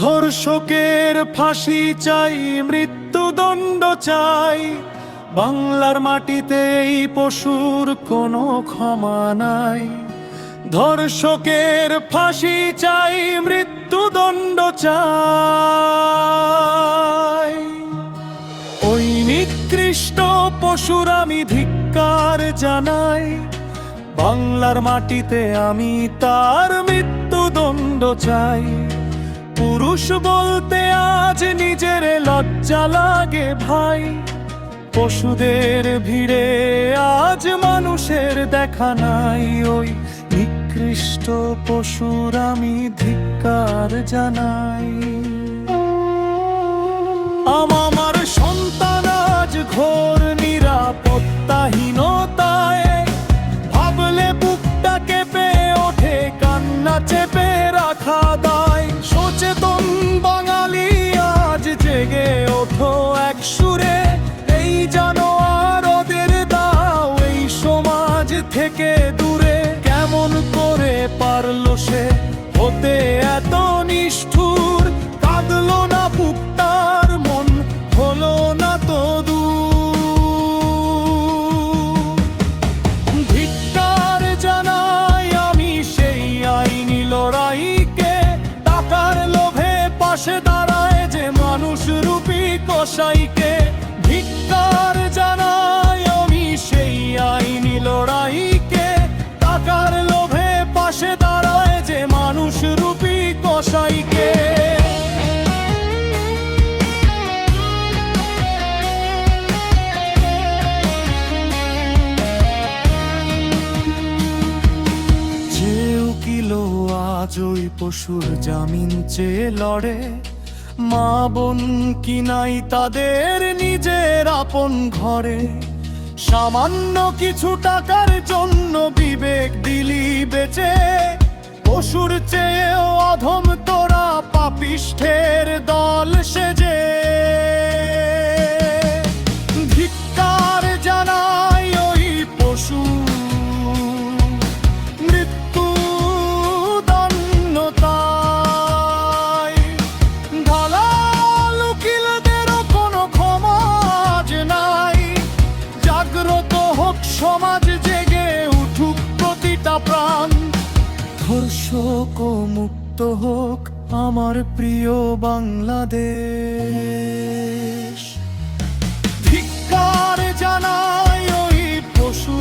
ধর্ষকের ফাঁসি চাই, মৃত্যুদণ্ড চাই। বাংলার মাটিতে এই পশুর কোনো ক্ষমা নাই। ধর্ষকের ফাঁসি চাই, মৃত্যুদণ্ড চাই। ওই নিকৃষ্ট পশুর আমি ধিক্কার জানাই। বাংলার মাটিতে আমি তার মৃত্যুদণ্ড চাই। পুরুষ বলতে আজ নিজের লজ্জা লাগে ভাই। পশুদের ভিড়ে আজ মানুষের দেখা নাই। ওই নিকৃষ্ট পশুর আমি ধিক্কার জানাই। আমার সন্তান আজ ঘোর নিরাপত্তাহীনতায়। ভাবলে বুকটা কেঁপে ওঠে, কান্না চেপে রাখা দায়। সচেতন বাঙালি আজ জেগে ওঠো এক সুরে। এই জানোয়ারদের দাও এই সমাজ থেকে দূরে। কেমন করে পারলো সে হতে এত নিষ্ঠুর? কাঁদলো না বুকটার, মন হলো না তো দূর। ধিক্কার জানাই আমি সেই আইনি লড়াইকে। টাকার লোভে পাশে দাঁড়ায় যে মানুষ রূপী কসাইকে। ধিক্কার জানাই আমি সেই আইনি লড়াইকে। টাকার লোভে পাশে দাঁড়ায় যে মানুষ রূপী কসাইকে। যে উকিল আজ ওই পশুর জামিন চেয়ে লড়ে। মা বোন কি নাই তাদের নিজের আপন ঘরে? সামান্য কিছু টাকার জন্য বিবেক দিলি বেচে। পশুর চেয়েও অধম তোরা, পাপিষ্ঠের দল সেজে। ধিক্কার জানাই ওই পশু মৃত্যুদণ্ড তাই। ঢালাল উকিলদেরও কোনো ক্ষমা আজ নাই। জাগ্রত হোক সমাজ, জেগে উঠুক প্রতিটা প্রাণ। ধর্ষক মুক্ত হোক আমার প্রিয় বাংলাদেশ। ধিক্কার জানাই ওই পশু